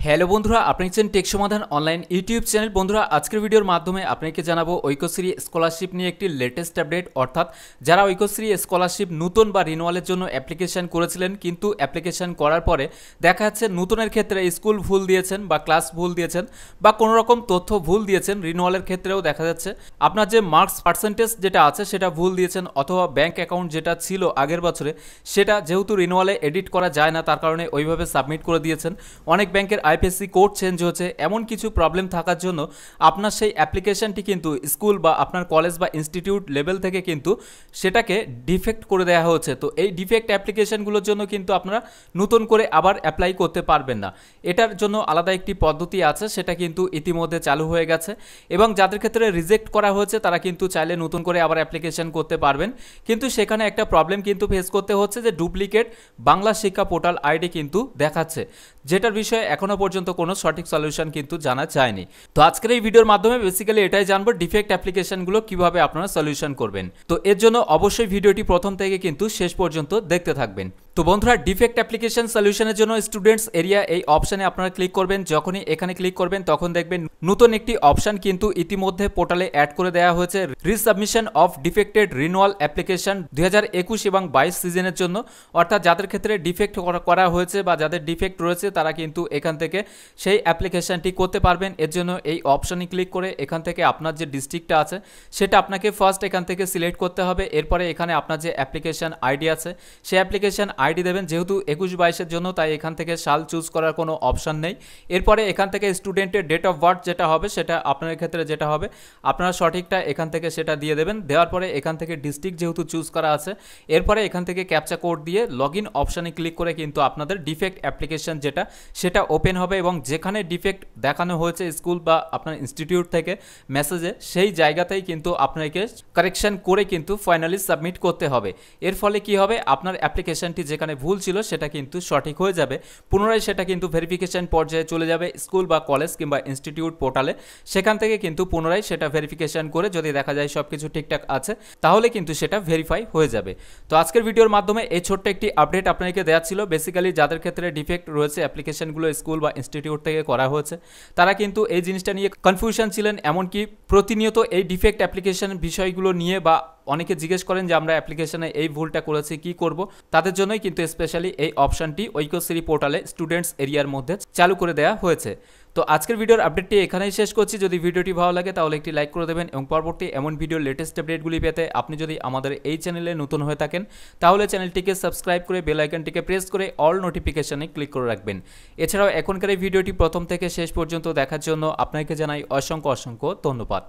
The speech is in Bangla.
হ্যালো বন্ধুরা, আপনি দেখছেন টেক সমাধান অনলাইন ইউটিউব চ্যানেল। বন্ধুরা, আজকের ভিডিওর মাধ্যমে আপনাকে জানাবো ঐক্যশ্রী স্কলারশিপ নিয়ে একটি লেটেস্ট আপডেট। অর্থাৎ যারা ঐক্যশ্রী স্কলারশিপ নতুন বা রিনুয়ালের জন্য অ্যাপ্লিকেশন করেছিলেন, কিন্তু অ্যাপ্লিকেশন করার পরে দেখা যাচ্ছে নতুনের ক্ষেত্রে স্কুল ভুল দিয়েছেন বা ক্লাস ভুল দিয়েছেন বা কোনো রকম তথ্য ভুল দিয়েছেন, রিনুয়ালের ক্ষেত্রেও দেখা যাচ্ছে আপনার যে মার্কস পার্সেন্টেজ যেটা আছে সেটা ভুল দিয়েছেন, অথবা ব্যাঙ্ক অ্যাকাউন্ট যেটা ছিল আগের বছরে সেটা যেহেতু রিনুয়ালে এডিট করা যায় না, তার কারণে ওইভাবে সাবমিট করে দিয়েছেন। অনেক ব্যাংকের আইপিএসসি কোড চেঞ্জ হচ্ছে, এমন কিছু প্রবলেম থাকার জন্য আপনার সেই অ্যাপ্লিকেশনটি কিন্তু স্কুল বা আপনার কলেজ বা ইনস্টিটিউট লেভেল থেকে কিন্তু সেটাকে ডিফেক্ট করে দেওয়া হচ্ছে। তো এই ডিফেক্ট অ্যাপ্লিকেশনগুলোর জন্য কিন্তু আপনারা নতুন করে আবার অ্যাপ্লাই করতে পারবেন না। এটার জন্য আলাদা একটি পদ্ধতি আছে, সেটা কিন্তু ইতিমধ্যে চালু হয়ে গেছে, এবং যাদের ক্ষেত্রে রিজেক্ট করা হয়েছে তারা কিন্তু চাইলে নতুন করে আবার অ্যাপ্লিকেশন করতে পারবেন। কিন্তু সেখানে একটা প্রবলেম কিন্তু ফেস করতে হচ্ছে যে ডুপ্লিকেট বাংলা শিক্ষা পোর্টাল আইডি কিন্তু দেখাচ্ছে, যেটার বিষয়ে এখনো পর্যন্ত কোনো সঠিক সলিউশন কিন্তু জানা যায়নি। তো আজকের এই ভিডিওর মাধ্যমে বেসিক্যালি এটাই জানবো ডিফেক্ট অ্যাপ্লিকেশনগুলো কিভাবে আপনারা সলিউশন করবেন। তো এর জন্য অবশ্যই ভিডিওটি প্রথম থেকে কিন্তু শেষ পর্যন্ত দেখতে থাকবেন। তো বন্ধুরা, ডিফেক্ট অ্যাপ্লিকেশন সলিউশনের জন্য স্টুডেন্টস এরিয়া এই অপশনে আপনারা ক্লিক করবেন। যখনই এখানে ক্লিক করবেন তখন দেখবেন নতুন একটি অপশন কিন্তু ইতিমধ্যে পোর্টালে অ্যাড করে দেওয়া হয়েছে, resubmission of defected renewal application 2021 এবং 22 সিজনের জন্য। অর্থাৎ যাদের ক্ষেত্রে ডিফেক্ট করা হয়েছে বা যাদের ডিফেক্ট রয়েছে তারা কিন্তু এখান থেকে সেই অ্যাপ্লিকেশনটি করতে পারবেন। এর জন্য এই অপশনে ক্লিক করে এখান থেকে আপনার যে ডিস্ট্রিক্টটা আছে সেটা আপনাকে ফার্স্ট এখান থেকে সিলেক্ট করতে হবে। এরপরে এখানে আপনার যে অ্যাপ্লিকেশন আইডি আছে সেই অ্যাপ্লিকেশন আইডি দেবেন। যেহেতু 21-22-এর জন্য তাই এখান থেকে সাল চুজ করার কোনো অপশন নেই। এরপরে এখান থেকে স্টুডেন্টের ডেট অফ বার্থ যেটা হবে সেটা আপনার ক্ষেত্রে যেটা হবে আপনারা সঠিকটা এখান থেকে সেটা দিয়ে দেবেন। দেওয়ার পরে এখান থেকে ডিস্ট্রিক্ট যেহেতু চুজ করা আছে, এরপরে এখান থেকে ক্যাপচা কোড দিয়ে লগ ইন অপশানে ক্লিক করে কিন্তু আপনাদের ডিফেক্ট অ্যাপ্লিকেশন যেটা সেটা ওপেন হবে, এবং যেখানে ডিফেক্ট দেখানো হয়েছে স্কুল বা আপনার ইনস্টিটিউট থেকে মেসেজে সেই জায়গাতেই কিন্তু আপনাকে কারেকশন করে কিন্তু ফাইনালি সাবমিট করতে হবে। এর ফলে কি হবে, আপনার অ্যাপ্লিকেশনটি যেখানে ভুল ছিল সেটা কিন্তু সঠিক হয়ে যাবে। পুনরায় সেটা কিন্তু ভেরিফিকেশন পর্যায়ে চলে যাবে স্কুল বা কলেজ কিংবা ইনস্টিটিউট পোর্টালে। সেখান থেকে কিন্তু পুনরায় সেটা ভেরিফিকেশন করে যদি দেখা যায় সব কিছু ঠিকঠাক আছে তাহলে কিন্তু সেটা ভেরিফাই হয়ে যাবে। তো আজকের ভিডিওর মাধ্যমে এই ছোট্ট একটি আপডেট আপনাকে দেওয়া ছিল। বেসিক্যালি যাদের ক্ষেত্রে ডিফেক্ট রয়েছে অ্যাপ্লিকেশনগুলো স্কুল বা ইনস্টিটিউট থেকে করা হয়েছে তারা কিন্তু এই জিনিসটা নিয়ে কনফিউশন ছিলেন, এমনকি প্রতিনিয়ত এই ডিফেক্ট অ্যাপ্লিকেশন বিষয়গুলো নিয়ে বা অনেকে জিজ্ঞেস করেন যে আমরা অ্যাপ্লিকেশনে এই ভুলটা করেছি কি করব। তাদের জন্যই কিন্তু স্পেশালি এই অপশনটি ঐক্যশ্রী পোর্টালে স্টুডেন্টস এরিয়ার মধ্যে চালু করে দেওয়া হয়েছে। তো আজকের ভিডিওর আপডেটটি এখানেই শেষ করছি। যদি ভিডিওটি ভালো লাগে তাহলে একটি লাইক করে দেবেন, এবং পরবর্তী এমন ভিডিওর লেটেস্ট আপডেটগুলি পেতে আপনি যদি আমাদের এই চ্যানেলে নতুন হয়ে থাকেন তাহলে চ্যানেলটিকে সাবস্ক্রাইব করে বেল আইকনটিকে প্রেস করে অল নোটিফিকেশনে ক্লিক করে রাখবেন। এছাড়াও এখনকার এই ভিডিওটি প্রথম থেকে শেষ পর্যন্ত দেখার জন্য আপনাকে জানাই অসংখ্য ধন্যবাদ।